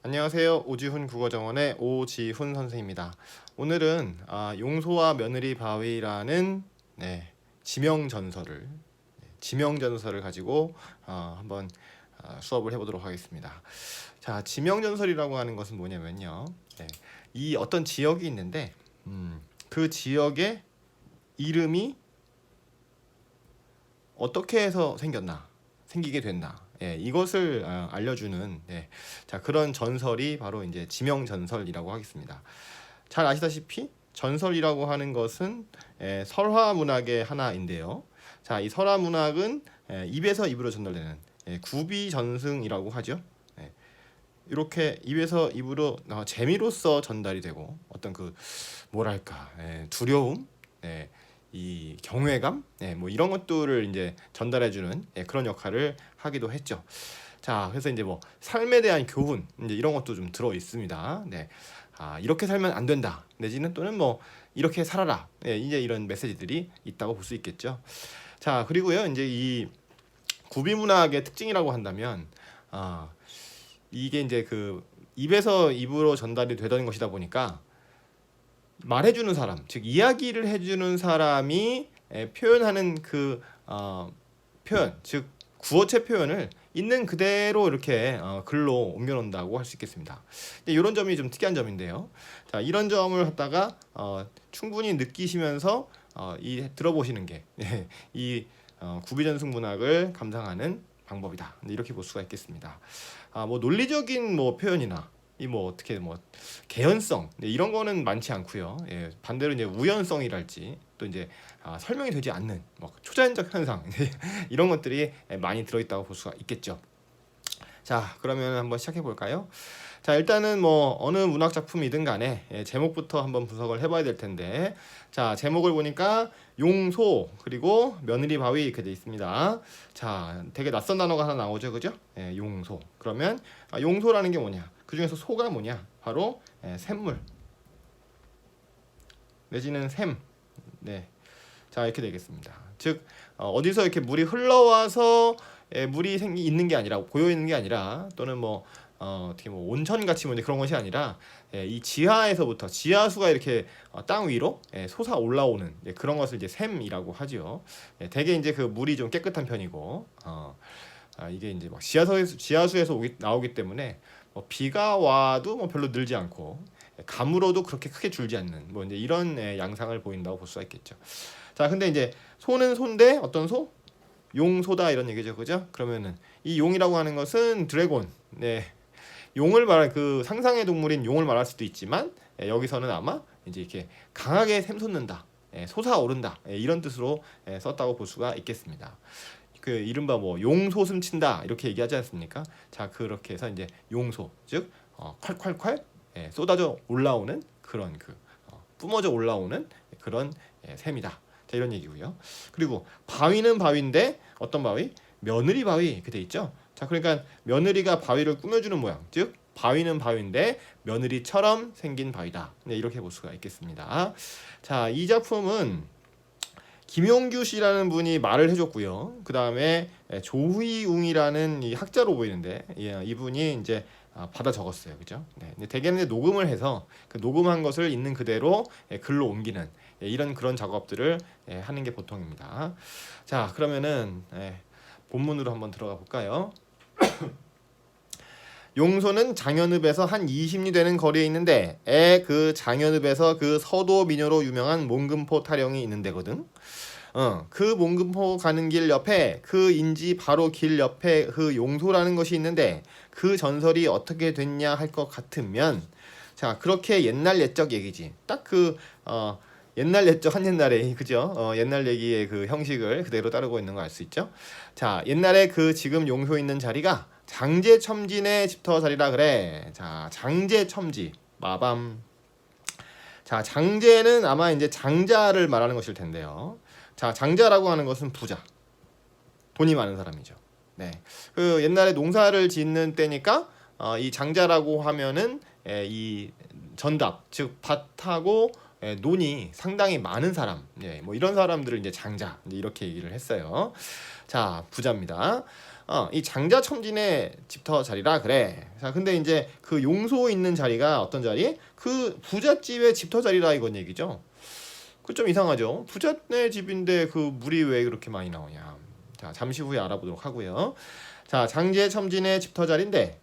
안녕하세요. 오지훈 국어정원의 오지훈 선생입니다. 오늘은 용소와 며느리 바위라는 지명전설을 가지고 한번 수업을 해보도록 하겠습니다. 자, 지명전설이라고 하는 것은 뭐냐면요. 이 어떤 지역이 있는데 그 지역의 이름이 어떻게 해서 생기게 됐나, 이것을 알려주는 자, 그런 전설이 바로 이제 지명전설이라고 하겠습니다. 잘 아시다시피 전설이라고 하는 것은 설화 문학의 하나인데요. 자, 이 설화 문학은 입에서 입으로 전달되는 구비전승이라고 하죠. 이렇게 입에서 입으로 재미로써 전달이 되고 어떤 그 뭐랄까 두려움, 이 경외감, 뭐 이런 것들을 이제 전달해주는 그런 역할을 하기도 했죠. 자, 그래서 이제 뭐 삶에 대한 교훈 이제 이런 것도 좀 들어 있습니다. 이렇게 살면 안 된다. 내지는 또는 뭐 이렇게 살아라. 이제 이런 메시지들이 있다고 볼 수 있겠죠. 자, 그리고요, 이제 이 구비문학의 특징이라고 한다면, 이게 이제 그 입에서 입으로 전달이 되던 것이다 보니까 말해주는 사람, 즉 이야기를 해주는 사람이 표현하는 그 표현, 즉 구어체 표현을 있는 그대로 이렇게 글로 옮겨놓는다고 할 수 있겠습니다. 이런 점이 좀 특이한 점인데요. 자, 이런 점을 갖다가 충분히 느끼시면서 들어보시는 게 이 구비전승 문학을 감상하는 방법이다. 이렇게 볼 수가 있겠습니다. 뭐 논리적인 뭐 표현이나 이 뭐 어떻게 뭐 개연성 이런 거는 많지 않고요. 반대로 이제 우연성이랄지 또 이제 설명이 되지 않는 뭐 초자연적 현상 이런 것들이 많이 들어있다고 볼 수가 있겠죠. 자, 그러면 한번 시작해 볼까요? 자, 일단은 뭐 어느 문학 작품이든 간에 제목부터 한번 분석을 해봐야 될 텐데, 자, 제목을 보니까 용소 그리고 며느리 바위 이렇게 돼 있습니다. 자, 되게 낯선 단어가 하나 나오죠, 그죠? 용소. 그러면 용소라는 게 뭐냐? 그 중에서 소가 뭐냐? 바로 샘물 내지는 샘. 자, 이렇게 되겠습니다. 즉 어디서 이렇게 물이 흘러와서 물이 있는 게 아니라 고여 있는 게 아니라 또는 뭐 어떻게 뭐 온천 같이 뭐 그런 것이 아니라 이 지하에서부터 지하수가 이렇게 땅 위로 솟아 올라오는 그런 것을 이제 샘이라고 하죠. 대개 이제 그 물이 좀 깨끗한 편이고 이게 이제 막 지하수에서 나오기 때문에 뭐 비가 와도 뭐 별로 늘지 않고 가물어도 그렇게 크게 줄지 않는 뭐 이제 이런 양상을 보인다고 볼 수가 있겠죠. 자, 근데 이제 소는 소인데 어떤 소? 용소다 이런 얘기죠, 그죠? 그러면은 이 용이라고 하는 것은 드래곤, 용을 말할 그 상상의 동물인 용을 말할 수도 있지만 여기서는 아마 이제 이렇게 강하게 샘솟는다, 솟아오른다 이런 뜻으로 썼다고 볼 수가 있겠습니다. 그 이른바 뭐 용소슴 친다 이렇게 얘기하지 않습니까? 자, 그렇게 해서 이제 용소, 즉 콸콸콸 쏟아져 올라오는 그런 뿜어져 올라오는 그런 샘이다. 자, 이런 얘기고요. 그리고 바위는 바위인데 어떤 바위? 며느리 바위 이렇게 돼 있죠. 자, 그러니까 며느리가 바위를 꾸며주는 모양, 즉 바위는 바위인데 며느리처럼 생긴 바위다. 이렇게 볼 수가 있겠습니다. 자, 이 작품은 김용규 씨라는 분이 말을 해줬고요. 그 다음에 조휘웅이라는 이 학자로 보이는데 이분이 이제 받아 적었어요, 그죠? 대개는 녹음을 해서 그 녹음한 것을 있는 그대로 글로 옮기는 이런 그런 작업들을 하는 게 보통입니다. 자, 그러면은 본문으로 한번 들어가 볼까요? 용소는 장현읍에서 한 20리 되는 거리에 있는데 그 장현읍에서 그 서도 미녀로 유명한 몽금포 타령이 있는 데거든. 그 몽금포 가는 길 옆에 그 인지 바로 길 옆에 그 용소라는 것이 있는데 그 전설이 어떻게 됐냐 할 것 같으면, 자, 그렇게 옛날 옛적 얘기지. 딱 그 옛날 옛적 한 옛날에, 그죠? 옛날 얘기의 그 형식을 그대로 따르고 있는 거 알 수 있죠? 자, 옛날에 그 지금 용소 있는 자리가 장제첨진의 집터 자리라 그래. 자, 장제첨지 마밤. 자, 장제는 아마 이제 장자를 말하는 것일 텐데요. 자, 장자라고 하는 것은 부자, 돈이 많은 사람이죠. 그 옛날에 농사를 짓는 때니까 이 장자라고 하면은 이 전답, 즉 밭하고 논이 상당히 많은 사람, 뭐 이런 사람들을 이제 장자 이렇게 얘기를 했어요. 자, 부자입니다. 이 장자첨진의 집터 자리라 그래. 자, 근데 이제 그 용소 있는 자리가 어떤 자리? 그 부잣집의 집터 자리라 이건 얘기죠. 그 좀 이상하죠. 부잣네 집인데 그 물이 왜 그렇게 많이 나오냐. 자, 잠시 후에 알아보도록 하고요. 자, 장제첨진의 집터 자리인데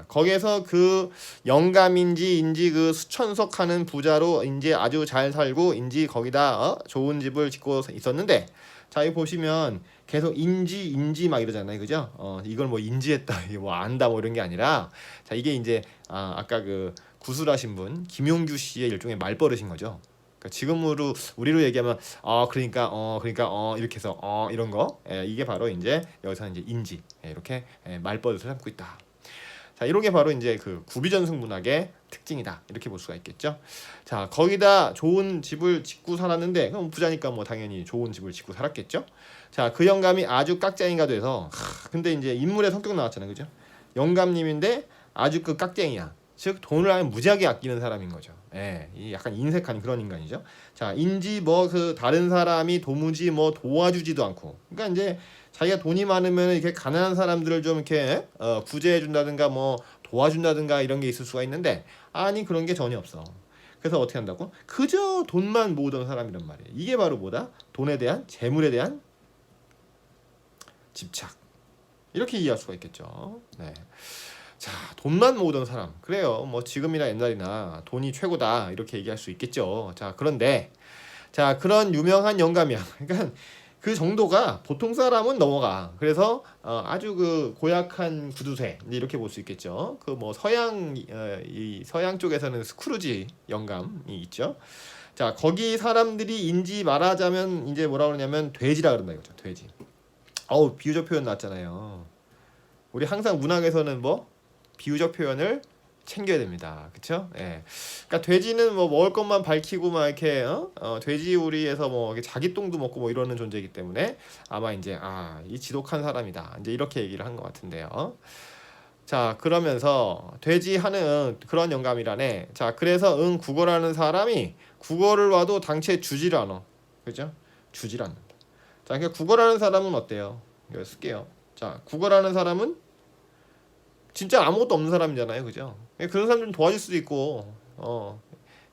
거기에서 그 영감인지 인지 그 수천석 하는 부자로 인지 아주 잘 살고 인지 거기다 좋은 집을 짓고 있었는데, 자, 여기 보시면 계속 인지 막 이러잖아요, 그죠? 이걸 뭐 인지했다, 이게 뭐 안다 뭐 이런 게 아니라, 자, 이게 이제 아까 그 구술하신 분 김용규 씨의 일종의 말버릇인 거죠. 그러니까 지금으로 우리로 얘기하면 그러니까 이렇게 해서 이런 거, 이게 바로 이제 여기서 이제 인지, 이렇게 말버릇을 삼고 있다. 자, 이런 게 바로 이제 그 구비전승 문학의 특징이다, 이렇게 볼 수가 있겠죠. 자, 거기다 좋은 집을 짓고 살았는데, 그럼 부자니까 뭐 당연히 좋은 집을 짓고 살았겠죠. 자, 그 영감이 아주 깍쟁이가 돼서, 근데 이제 인물의 성격 나왔잖아요, 그죠? 영감님인데 아주 그 깍쟁이야. 즉 돈을 아예 무지하게 아끼는 사람인 거죠. 이 약간 인색한 그런 인간이죠. 자, 인지 뭐 그 다른 사람이 도무지 뭐 도와주지도 않고, 그러니까 이제 자기가 돈이 많으면 이렇게 가난한 사람들을 좀 이렇게 구제해 준다든가 뭐 도와준다든가 이런 게 있을 수가 있는데, 아니 그런 게 전혀 없어. 그래서 어떻게 한다고? 그저 돈만 모으던 사람이란 말이에요. 이게 바로 뭐다? 돈에 대한, 재물에 대한 집착. 이렇게 이해할 수가 있겠죠. 네. 자, 돈만 모으던 사람. 그래요. 뭐 지금이나 옛날이나 돈이 최고다, 이렇게 얘기할 수 있겠죠. 자, 그런데 자, 그런 유명한 영감이야. 그러니까 그 정도가 보통 사람은 넘어가. 그래서 아주 그 고약한 구두쇠, 이렇게 볼 수 있겠죠. 그 뭐 이 서양 쪽에서는 스크루지 영감이 있죠. 자, 거기 사람들이 인지 말하자면 이제 뭐라 그러냐면 돼지라 그런다 이거죠. 돼지. 비유적 표현 나왔잖아요. 우리 항상 문학에서는 뭐 비유적 표현을 챙겨야 됩니다. 그렇죠? 예. 그러니까 돼지는 뭐 먹을 것만 밝히고 막 이렇게 돼지우리에서 뭐 자기 똥도 먹고 뭐 이러는 존재이기 때문에 아마 이제 이 지독한 사람이다, 이제 이렇게 얘기를 한 것 같은데요. 자, 그러면서 돼지 하는 그런 영감이라네. 자, 그래서 국어라는 사람이 국어를 와도 당최 주지를 않아. 그죠? 주지를 않는다. 자, 그러니까 국어라는 사람은 어때요? 이거 쓸게요. 자, 국어라는 사람은 진짜 아무것도 없는 사람이잖아요, 그죠? 그런 사람 좀 도와줄 수도 있고,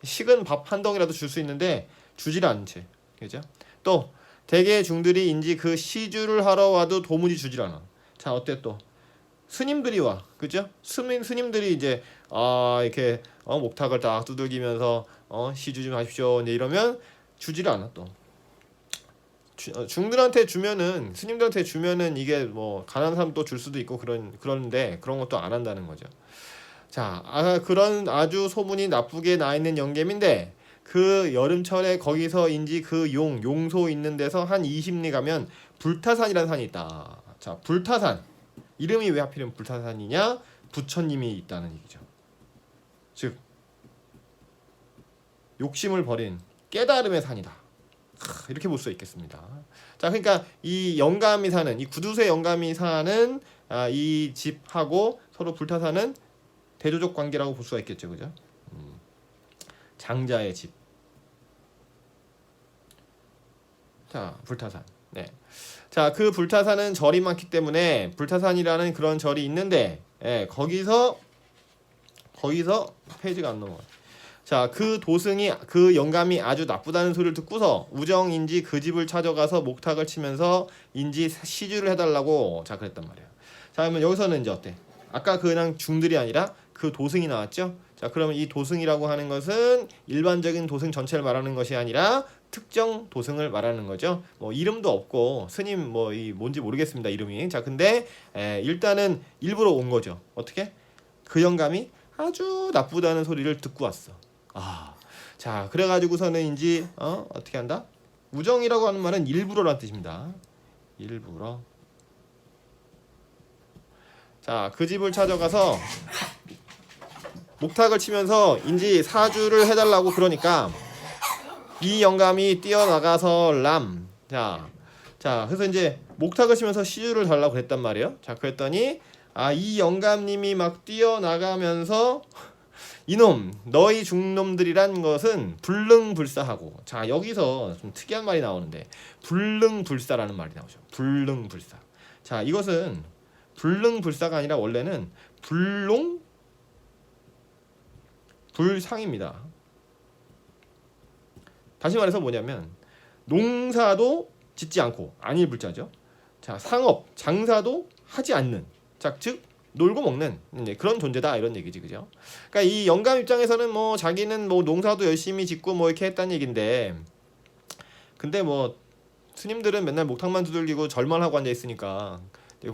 식은 밥 한 덩이라도 줄 수 있는데 주지를 않지, 그죠? 또 대개 중들이 인지 그 시주를 하러 와도 도무지 주질 않아. 자, 어때 또 스님들이 와, 그죠? 스님들이 이제 이렇게 목탁을 딱 두들기면서 시주 좀 하십시오, 이제 이러면 주지를 않아. 또 중들한테 주면은, 스님들한테 주면은 이게 뭐 가난한 사람도 줄 수도 있고 그런데 그런 것도 안 한다는 거죠. 자, 그런 아주 소문이 나쁘게 나 있는 영감인데, 그 여름철에 거기서인지 그 용소 있는 데서 한 20리 가면 불타산이라는 산이 있다. 자, 불타산, 이름이 왜 하필이면 불타산이냐? 부처님이 있다는 얘기죠. 즉 욕심을 버린 깨달음의 산이다, 이렇게 볼 수 있겠습니다. 자, 그러니까 이 영감이 사는, 이 구두쇠 영감이 사는 이 집하고 서로 불타사는 대조적 관계라고 볼 수가 있겠죠, 그죠? 장자의 집. 자, 불타산. 네. 자, 그 불타산은 절이 많기 때문에 불타산이라는 그런 절이 있는데, 거기서 페이지가 안 넘어가. 자, 그 도승이, 그 영감이 아주 나쁘다는 소리를 듣고서 우정인지 그 집을 찾아가서 목탁을 치면서 인지 시주를 해달라고 그랬단 말이에요. 자, 그러면 여기서는 이제 어때? 아까 그냥 중들이 아니라 그 도승이 나왔죠? 자, 그러면 이 도승이라고 하는 것은 일반적인 도승 전체를 말하는 것이 아니라 특정 도승을 말하는 거죠. 뭐 이름도 없고 스님 뭐 뭔지 모르겠습니다, 이름이. 자, 근데 일단은 일부러 온 거죠. 어떻게? 그 영감이 아주 나쁘다는 소리를 듣고 왔어. 자, 그래가지고서는인지 어떻게 한다? 우정이라고 하는 말은 일부러라는 뜻입니다. 일부러. 자, 그 집을 찾아가서 목탁을 치면서 인지 사주를 해달라고 그러니까 이 영감이 뛰어나가서 자, 그래서 이제 목탁을 치면서 시주를 달라고 그랬단 말이에요. 자, 그랬더니 이 영감님이 막 뛰어나가면서 이놈, 너희 중놈들이란 것은 불능불사하고. 자, 여기서 좀 특이한 말이 나오는데 불능불사라는 말이 나오죠. 불능불사. 자, 이것은 불능불사가 아니라 원래는 불농불상입니다. 다시 말해서 뭐냐면 농사도 짓지 않고 안일 불자죠. 자, 상업, 장사도 하지 않는, 자, 즉 놀고 먹는 그런 존재다 이런 얘기지, 그죠? 그러니까 이 영감 입장에서는 뭐 자기는 뭐 농사도 열심히 짓고 뭐 이렇게 했다는 얘긴데, 근데 뭐 스님들은 맨날 목탁만 두들기고 절만 하고 앉아 있으니까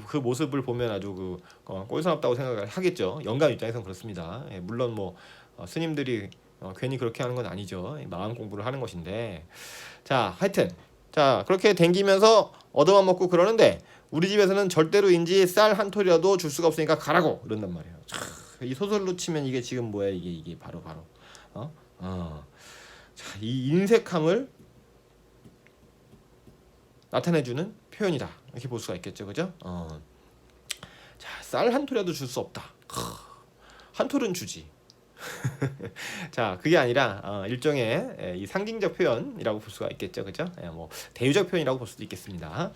그 모습을 보면 아주 꼴사납다고 생각을 하겠죠. 영감 입장에서는 그렇습니다. 예, 물론 뭐 스님들이 괜히 그렇게 하는 건 아니죠. 마음 공부를 하는 것인데, 자, 하여튼 자 그렇게 댕기면서 얻어만 먹고 그러는데 우리 집에서는 절대로인지 쌀 한 톨이라도 줄 수가 없으니까 가라고 그런단 말이에요. 이 소설로 치면 이게 지금 뭐야, 이게 바로 자, 이 인색함을 나타내주는 표현이다 이렇게 볼 수가 있겠죠, 그죠? 자, 쌀 한 톨이라도 줄 수 없다. 한 톨은 주지. 자, 그게 아니라 일종의 이 상징적 표현이라고 볼 수가 있겠죠, 그죠? 뭐 대유적 표현이라고 볼 수도 있겠습니다.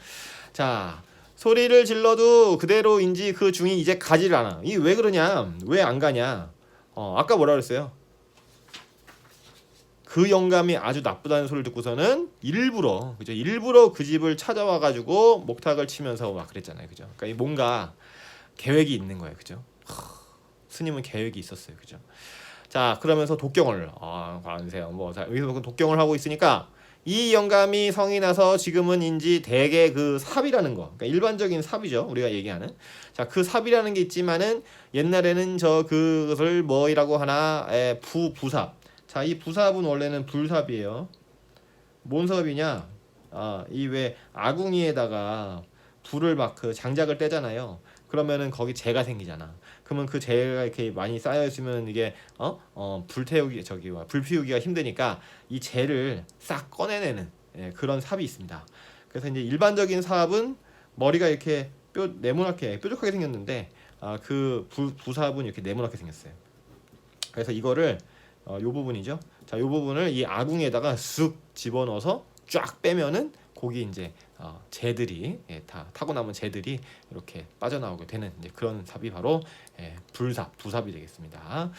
자, 소리를 질러도 그대로인지 그 중이 이제 가지를 않아. 이 왜 그러냐? 왜 안 가냐? 아까 뭐라 그랬어요? 그 영감이 아주 나쁘다는 소리를 듣고서는 일부러, 그죠? 일부러 그 집을 찾아와 가지고 목탁을 치면서 막 그랬잖아요, 그죠? 그러니까 뭔가 계획이 있는 거예요, 그죠? 스님은 계획이 있었어요, 그죠? 자, 그러면서 독경을 관세요. 뭐 여기서 독경을 하고 있으니까 이 영감이 성이 나서 지금은인지 대개 그 삽이라는 거, 그러니까 일반적인 삽이죠, 우리가 얘기하는. 자, 그 삽이라는 게 있지만은 옛날에는 그것을 뭐이라고 하나, 부삽. 자, 이 부삽은 원래는 불삽이에요. 뭔 삽이냐? 이 왜 아궁이에다가 불을 막 그 장작을 떼잖아요. 그러면은 거기 재가 생기잖아. 그러면 그 재가 이렇게 많이 쌓여 있으면 이게 불 피우기가 힘드니까 이 재를 싹 꺼내내는 그런 삽이 있습니다. 그래서 이제 일반적인 삽은 머리가 이렇게 네모나게 뾰족하게 생겼는데 그 부삽은 이렇게 네모나게 생겼어요. 그래서 이거를 요 부분이죠. 자, 요 부분을 이 아궁이에다가 쓱 집어넣어서 쫙 빼면은 거기 이제 재들이 다 타고 남은 재들이 이렇게 빠져나오게 되는 이제 그런 삽이 바로 불삽, 부삽이 되겠습니다.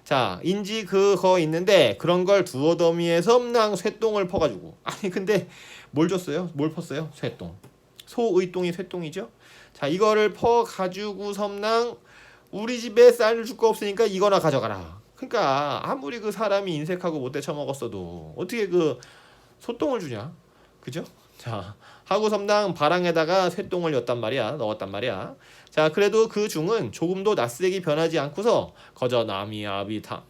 자, 인지 그거 있는데 그런 걸 두어 더미에서 엄랑 쇠똥을 퍼가지고, 아니 근데 뭘 줬어요? 뭘 펐어요? 쇠똥. 소의 똥이 쇠똥이죠. 자, 이거를 퍼가지고 섬랑 우리 집에 쌀을 줄 거 없으니까 이거나 가져가라. 그러니까 아무리 그 사람이 인색하고 못돼 처먹었어도 어떻게 그 소똥을 주냐, 그죠? 자, 하고 섬당 바랑에다가 쇠똥을 넣었단 말이야. 자, 그래도 그 중은 조금도 낯색이 변하지 않고서 거저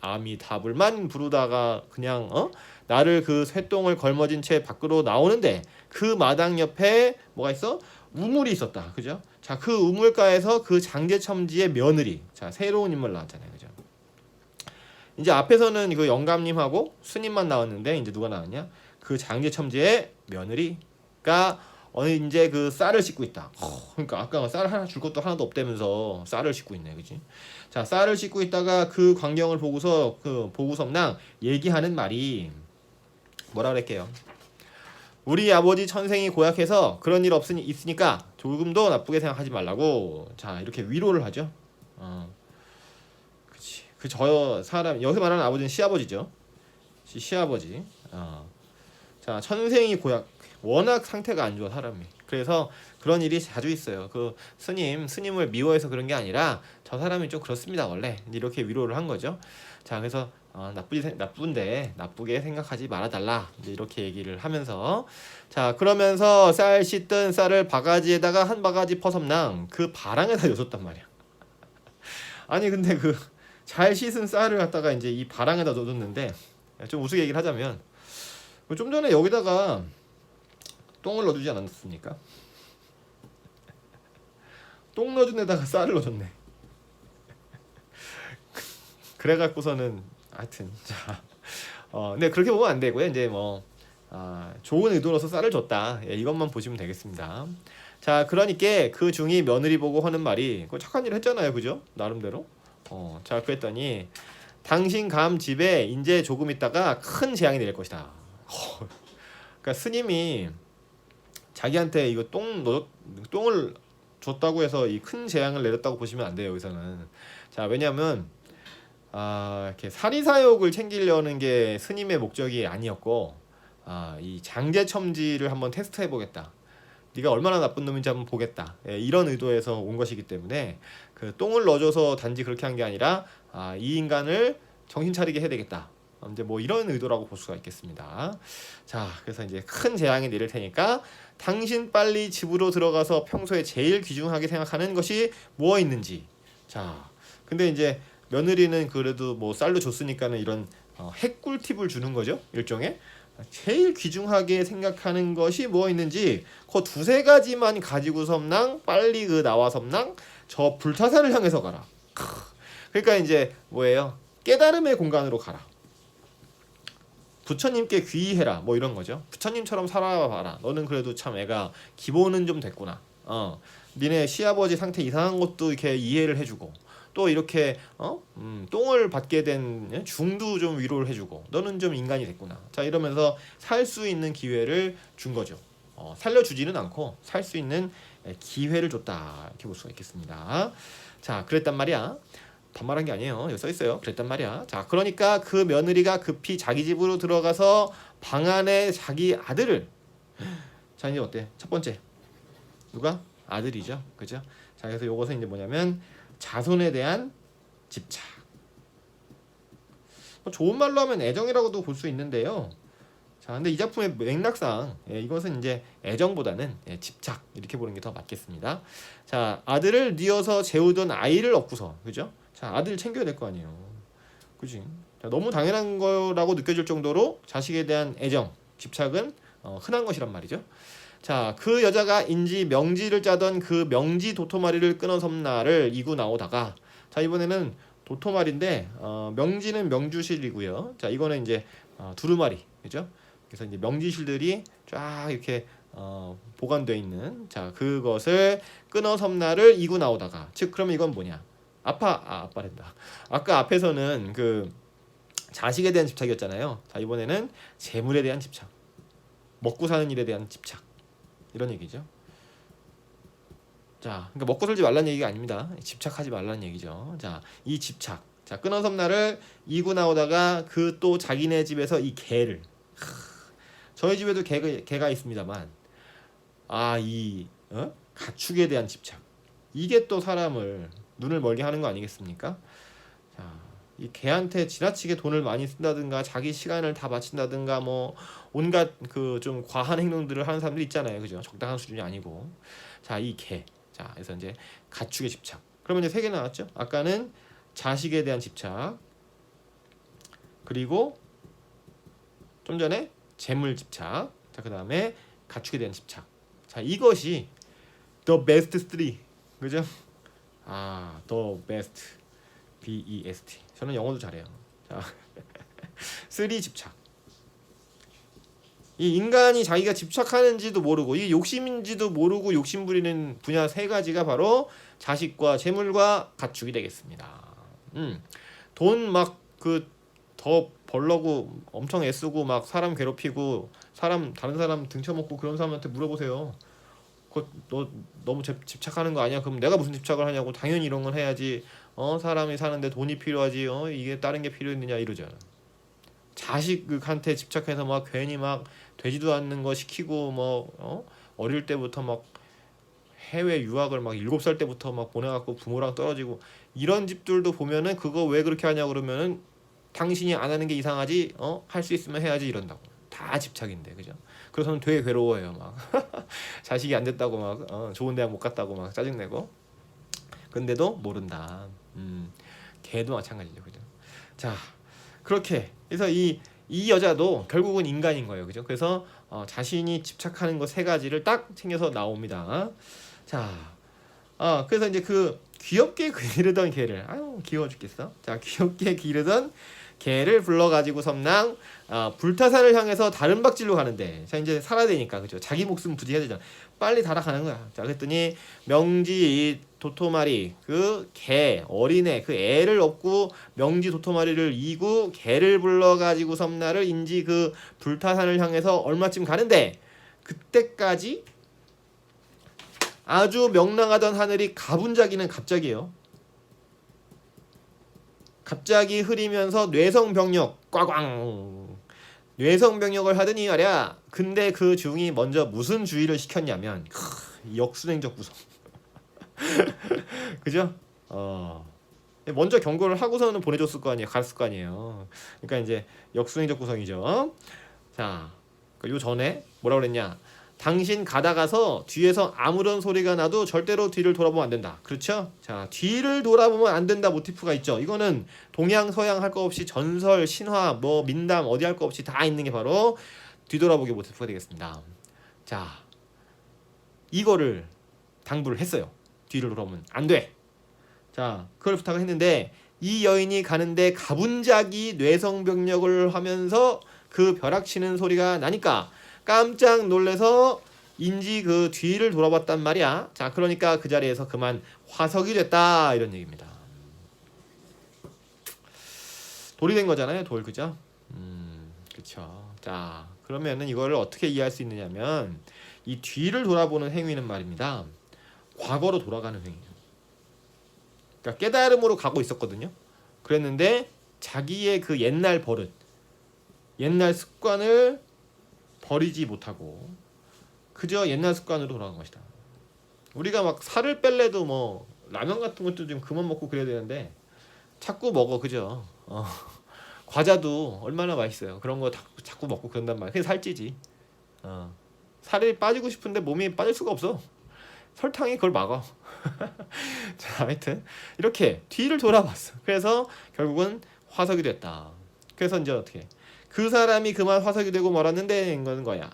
아미타불만 부르다가 그냥 나를 그 쇠똥을 걸머진 채 밖으로 나오는데 그 마당 옆에 뭐가 있어? 우물이 있었다, 그죠? 자, 그 우물가에서 그 장제첨지의 며느리, 자, 새로운 인물 나왔잖아요, 그죠? 이제 앞에서는 그 영감님하고 스님만 나왔는데 이제 누가 나왔냐? 그 장제첨지의 며느리가 이제 그 쌀을 씻고 있다. 그러니까 아까 쌀 하나 줄 것도 하나도 없다면서 쌀을 씻고 있네, 그지? 자, 쌀을 씻고 있다가 그 광경을 보고서 그 보구섬랑 얘기하는 말이 뭐라 그랬게요? 우리 아버지 천생이 고약해서 그런 일 있으니까 조금도 나쁘게 생각하지 말라고. 자, 이렇게 위로를 하죠. 그치. 저 사람 여기서 말하는 아버지는 시아버지죠. 시아버지. 자, 천생이 고약. 워낙 상태가 안 좋아, 사람이. 그래서 그런 일이 자주 있어요. 그 스님을 미워해서 그런 게 아니라 저 사람이 좀 그렇습니다, 원래. 이렇게 위로를 한 거죠. 자, 그래서 나쁜데 나쁘게 생각하지 말아달라, 이제 이렇게 얘기를 하면서, 자, 그러면서 쌀 씻던 쌀을 바가지에다가 한 바가지 퍼섬랑 그 바랑에다 넣었단 말이야. 아니 근데 그 잘 씻은 쌀을 갖다가 이제 이 바랑에다 넣었는데, 좀 우스개 얘기를 하자면 좀 전에 여기다가 똥을 넣어주지 않았습니까? 똥 넣어준 데다가 쌀을 넣어줬네. 그래갖고서는 하여튼 자, 근데 그렇게 보면 안 되고요. 이제 뭐 좋은 의도로서 쌀을 줬다, 이것만 보시면 되겠습니다. 자, 그러니까 그 중이 며느리 보고 하는 말이 그 착한 일 했잖아요, 그죠? 나름대로. 자, 그랬더니 당신 감 집에 이제 조금 있다가 큰 재앙이 내릴 것이다. 그러니까 스님이 자기한테 이거 똥을 줬다고 해서 이 큰 재앙을 내렸다고 보시면 안 돼요. 여기서는. 자, 왜냐하면 이렇게 사리사욕을 챙기려는 게 스님의 목적이 아니었고, 이 장제첨지를 한번 테스트해 보겠다. 네가 얼마나 나쁜 놈인지 한번 보겠다. 이런 의도에서 온 것이기 때문에 그 똥을 넣어줘서 단지 그렇게 한 게 아니라 이 인간을 정신 차리게 해야 되겠다. 이제 뭐 이런 의도라고 볼 수가 있겠습니다. 자, 그래서 이제 큰 재앙이 내릴 테니까 당신 빨리 집으로 들어가서 평소에 제일 귀중하게 생각하는 것이 무엇 있는지. 자, 근데 이제 며느리는 그래도 뭐 쌀로 줬으니까는 이런 핵꿀팁을 주는 거죠. 일종의 제일 귀중하게 생각하는 것이 뭐 있는지 그 두세 가지만 가지고 섬랑 빨리 그 나와 섬랑 저 불타산을 향해서 가라. 그러니까 이제 뭐예요? 깨달음의 공간으로 가라. 부처님께 귀의해라. 뭐 이런 거죠. 부처님처럼 살아봐라. 너는 그래도 참 애가 기본은 좀 됐구나. 니네 시아버지 상태 이상한 것도 이렇게 이해를 해주고 또 이렇게 똥을 받게 된 중도 좀 위로를 해주고 너는 좀 인간이 됐구나. 자, 이러면서 살 수 있는 기회를 준 거죠. 살려주지는 않고 살 수 있는 기회를 줬다. 이렇게 볼 수가 있겠습니다. 자, 그랬단 말이야. 반말한 게 아니에요. 여기 써 있어요. 그랬단 말이야. 자, 그러니까 그 며느리가 급히 자기 집으로 들어가서 방 안에 자기 아들을. 자, 이제 어때? 첫 번째 누가? 아들이죠. 그죠? 자, 그래서 요것은 이제 뭐냐면 자손에 대한 집착. 좋은 말로 하면 애정이라고도 볼 수 있는데요. 자, 근데 이 작품의 맥락상 이것은 이제 애정보다는 집착 이렇게 보는 게 더 맞겠습니다. 자, 아들을 뉘어서 재우던 아이를 얻고서, 그죠? 자, 아들 챙겨야 될 거 아니에요. 그지? 자, 너무 당연한 거라고 느껴질 정도로 자식에 대한 애정, 집착은 흔한 것이란 말이죠. 자, 그 여자가 인지 명지를 짜던 그 명지 도토마리를 끊어 섬나를 이고 나오다가, 자, 이번에는 도토마리인데 명지는 명주실이고요. 자, 이거는 이제 두루마리, 그죠? 그래서 이제 명지실들이 쫙 이렇게 보관되어 있는, 자, 그것을 끊어 섬나를 이고 나오다가, 즉 그러면 이건 뭐냐? 아빠랜다. 아까 앞에서는 그 자식에 대한 집착이었잖아요. 자, 이번에는 재물에 대한 집착, 먹고 사는 일에 대한 집착, 이런 얘기죠. 자, 그러니까 먹고 살지 말라는 얘기가 아닙니다. 집착하지 말라는 얘기죠. 자, 이 집착. 자, 끊어 섬나를 이고 나오다가 그 또 자기네 집에서 이 개를. 저희 집에도 개가 있습니다만, 가축에 대한 집착. 이게 또 사람을 눈을 멀게 하는 거 아니겠습니까? 자, 이 개한테 지나치게 돈을 많이 쓴다든가 자기 시간을 다 바친다든가 뭐 온갖 그 좀 과한 행동들을 하는 사람들 있잖아요. 그죠? 적당한 수준이 아니고. 자, 이 개. 자, 그래서 이제 가축의 집착. 그러면 이제 세 개 나왔죠? 아까는 자식에 대한 집착. 그리고 좀 전에 재물 집착. 자, 그다음에 가축에 대한 집착. 자, 이것이 the best 3. 그죠? the best. BEST. 저는 영어도 잘해요. 자, 3 집착. 이 인간이 자기가 집착하는지도 모르고 이게 욕심인지도 모르고 욕심 부리는 분야 세 가지가 바로 자식과 재물과 가축이 되겠습니다. 돈 막 더 벌려고 엄청 애쓰고 막 사람 괴롭히고 다른 사람 등쳐먹고 그런 사람한테 물어보세요. 너 너무 집착하는 거 아니야? 그럼 내가 무슨 집착을 하냐고. 당연히 이런 건 해야지. 사람이 사는데 돈이 필요하지. 이게 다른 게 필요했느냐 이러잖아. 자식한테 집착해서 막 괜히 막 되지도 않는 거 시키고 뭐 어릴 때부터 막 해외 유학을 막 7살 때부터 막 보내갖고 부모랑 떨어지고 이런 집들도 보면은 그거 왜 그렇게 하냐 그러면은 당신이 안 하는 게 이상하지. 할 수 있으면 해야지 이런다고. 다 집착인데, 그죠? 그래서는 되게 괴로워요. 막 자식이 안 됐다고 막 좋은 대학 못 갔다고 막 짜증내고. 근데도 모른다. 개도 마찬가지죠, 그죠? 자, 그렇게 그래서 이 여자도 결국은 인간인 거예요, 그죠? 그래서 자신이 집착하는 것 세 가지를 딱 챙겨서 나옵니다. 자, 그래서 이제 그 귀엽게 기르던 개를, 귀여워 죽겠어. 자, 귀엽게 기르던 개를 불러가지고 섬랑 불타산을 향해서 다른 박질로 가는데, 자, 이제 살아야 되니까, 그죠? 자기 목숨 부지해야 되잖아. 빨리 달아가는 거야. 자, 그랬더니 명지 도토마리 그 개 어린애 그 애를 업고 명지 도토마리를 이고 개를 불러가지고 섬나를 인지 그 불타산을 향해서 얼마쯤 가는데, 그때까지 아주 명랑하던 하늘이 가분자기는 갑자기요. 갑자기 흐리면서 뇌성병력 꽝꽝 뇌성병력을 하더니 말이야. 근데 그 중이 먼저 무슨 주의를 시켰냐면 역순행적 구성. 그죠? 먼저 경고를 하고서는 보내줬을 거 아니에요. 갔을 거 아니에요. 그러니까 이제 역순행적 구성이죠. 자, 요 전에 뭐라고 그랬냐? 당신 가다가서 뒤에서 아무런 소리가 나도 절대로 뒤를 돌아보면 안 된다. 그렇죠? 자, 뒤를 돌아보면 안 된다 모티프가 있죠. 이거는 동양 서양 할 거 없이 전설, 신화, 뭐 민담 어디 할 거 없이 다 있는 게 바로 뒤돌아보기 모티프가 되겠습니다. 자, 이거를 당부를 했어요. 뒤를 돌아보면 안 돼. 자, 그걸 부탁을 했는데 이 여인이 가는데 가분자기 뇌성병력을 하면서 그 벼락치는 소리가 나니까 깜짝 놀래서 인지 그 뒤를 돌아봤단 말이야. 자, 그러니까 그 자리에서 그만 화석이 됐다 이런 얘기입니다. 돌이 된 거잖아요, 돌. 그죠? 그쵸. 자, 그러면은 이거를 어떻게 이해할 수 있느냐면 이 뒤를 돌아보는 행위는 말입니다. 과거로 돌아가는 행위예요. 그러니까 깨달음으로 가고 있었거든요. 그랬는데 자기의 그 옛날 버릇, 옛날 습관을 버리지 못하고 그저 옛날 습관으로 돌아간 것이다. 우리가 막 살을 뺄래도 뭐 라면 같은 것도 좀 그만 먹고 그래야 되는데 자꾸 먹어. 그죠? 과자도 얼마나 맛있어요. 그런 거 자꾸 먹고 그런단 말이야. 그게 살찌지. 살이 빠지고 싶은데 몸이 빠질 수가 없어. 설탕이 그걸 막아. 자, 하여튼 이렇게 뒤를 돌아봤어. 그래서 결국은 화석이 됐다. 그래서 이제 어떻게? 그 사람이 그만 화석이 되고 말았는데 인 거야.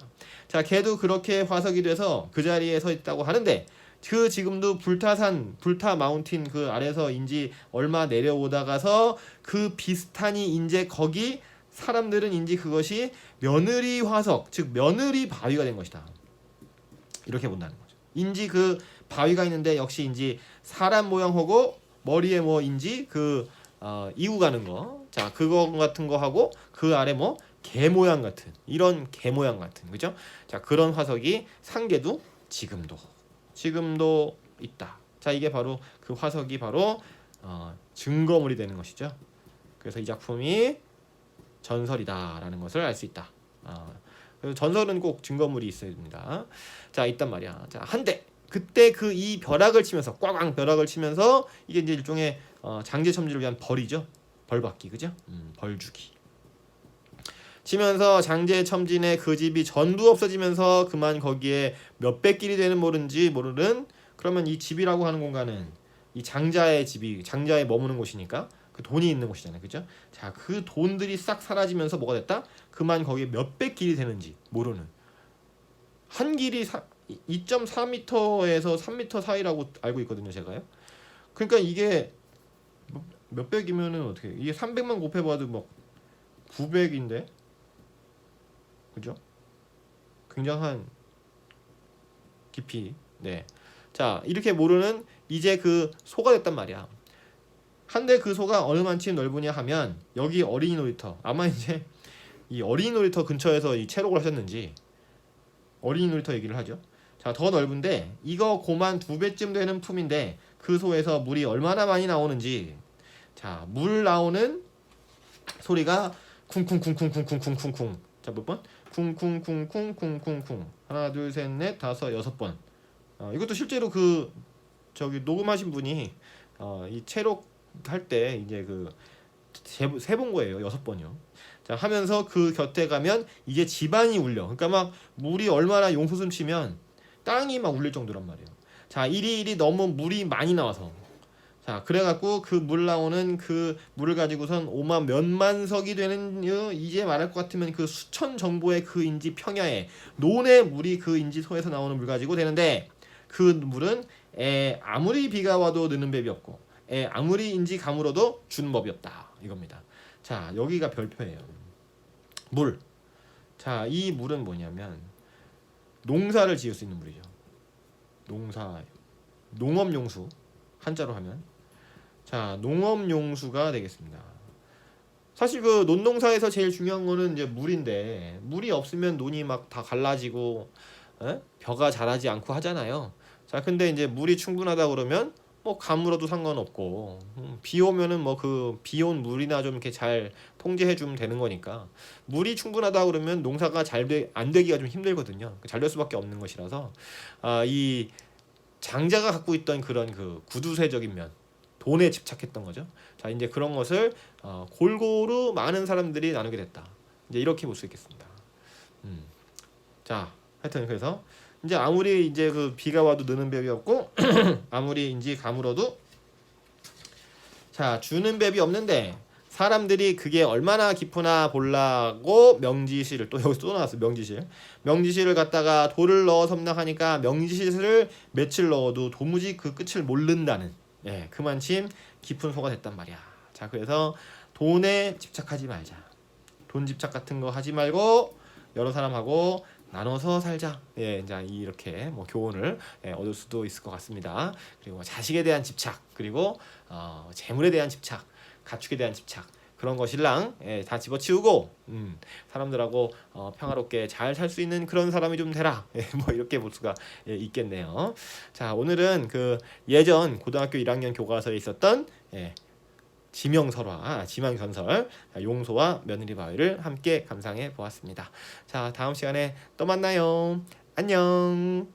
자, 걔도 그렇게 화석이 돼서 그 자리에 서 있다고 하는데 그 지금도 불타 마운틴 그 아래서인지 얼마 내려오다가서 그 비슷하니 이제 거기 사람들은 인지 그것이 며느리 화석, 즉 며느리 바위가 된 것이다. 이렇게 본다는 거죠. 인지 그 바위가 있는데 역시 인지 사람 모양하고 머리에 뭐 인지 그 이구 가는 거. 자, 그거 같은 거 하고 그 아래 뭐 개 모양 같은 이런 개 모양 같은 그죠? 자, 그런 화석이 상계도 지금도 있다. 자, 이게 바로 그 화석이 바로 증거물이 되는 것이죠. 그래서 이 작품이 전설이다라는 것을 알 수 있다. 그래서 전설은 꼭 증거물이 있어야 됩니다. 자, 있단 말이야. 자, 한데 그때 그 이 벼락을 치면서 꽝꽝 벼락을 치면서 이게 이제 일종의 장제첨지를 위한 벌이죠. 벌받기 그죠? 벌주기. 치면서 장제첨진의 그 집이 전부 없어지면서 그만 거기에 몇백 길이 되는 모르는 그러면 이 집이라고 하는 공간은 이 장자의 집이 장자에 머무는 곳이니까 그 돈이 있는 곳이잖아요. 그죠? 자, 그 돈들이 싹 사라지면서 뭐가 됐다? 그만 거기에 몇백 길이 되는지 모르는 한 길이 2.4m에서 3m 사이라고 알고 있거든요, 제가요. 그러니까 이게 몇백이면은 어떻게? 이게 300만 곱해봐도 뭐 900인데, 그죠? 굉장한 깊이. 네. 자, 이렇게 모르는 이제 그 소가 됐단 말이야. 한데 그 소가 어느 만큼 넓으냐 하면 여기 어린이 놀이터. 아마 이제 이 어린이 놀이터 근처에서 이 체록을 하셨는지 어린이 놀이터 얘기를 하죠. 자, 더 넓은데 이거 고만 2배쯤 되는 품인데 그 소에서 물이 얼마나 많이 나오는지. 자, 물 나오는 소리가 쿵쿵쿵쿵쿵쿵쿵쿵쿵. 자, 몇 번? 쿵쿵쿵쿵쿵쿵쿵. 하나, 둘, 셋, 넷, 다섯, 6번. 이것도 실제로 그 저기 녹음하신 분이 이 체록 할 때 이제 그 세 본 거예요. 6번이요. 자, 하면서 그 곁에 가면 이제 집안이 울려. 그러니까 막 물이 얼마나 용솟음 치면 땅이 막 울릴 정도란 말이에요. 자, 이리 너무 물이 많이 나와서. 자, 그래갖고 그 물 나오는 그 물을 가지고선 5만 몇만 석이 되는 이제 말할 것 같으면 그 수천 정보의 그 인지 평야에 논의 물이 그 인지 소에서 나오는 물 가지고 되는데 그 물은 아무리 비가 와도 느는 법이 없고 아무리 인지 가물어도 주는 법이 없다 이겁니다. 자, 여기가 별표예요. 물. 자, 이 물은 뭐냐면 농사를 지을 수 있는 물이죠. 농업용수 한자로 하면 자, 농업용수가 되겠습니다. 사실 그 논농사에서 제일 중요한 거는 이제 물인데 물이 없으면 논이 막 다 갈라지고 벼가 자라지 않고 하잖아요. 자, 자, 근데 이제 물이 충분하다 그러면 뭐 가물어도 상관없고 비 오면은 뭐 그 비 온 물이나 좀 이렇게 잘 통제해 주면 되는 거니까 물이 충분하다 그러면 농사가 안 되기가 좀 힘들거든요. 잘 될 수밖에 없는 것이라서 이 장자가 갖고 있던 그런 그 구두쇠적인 면, 돈에 집착했던 거죠. 자, 이제 그런 것을 골고루 많은 사람들이 나누게 됐다. 이제 이렇게 볼 수 있겠습니다. 자, 하여튼 그래서 이제 아무리 이제 그 비가 와도 느는 뱀이 없고 아무리 인지 가물어도 자, 주는 뱀이 없는데 사람들이 그게 얼마나 깊으나 보려고 명지실을 또 여기서 또 나왔어. 명지실을 갖다가 돌을 넣어 섬나하니까 명지실을 며칠 넣어도 도무지 그 끝을 모른다는 그만큼 깊은 소가 됐단 말이야. 자, 그래서 돈에 집착하지 말자. 돈 집착 같은 거 하지 말고 여러 사람하고 나눠서 살자. 이제 이렇게 뭐 교훈을 얻을 수도 있을 것 같습니다. 그리고 자식에 대한 집착, 그리고 재물에 대한 집착, 가축에 대한 집착, 그런 것이랑 다 집어치우고 사람들하고 평화롭게 잘 살 수 있는 그런 사람이 좀 되라. 뭐 이렇게 볼 수가 있겠네요. 자, 오늘은 그 예전 고등학교 1학년 교과서에 있었던 지명설화, 지명전설, 용소와 며느리 바위를 함께 감상해 보았습니다. 자, 다음 시간에 또 만나요. 안녕.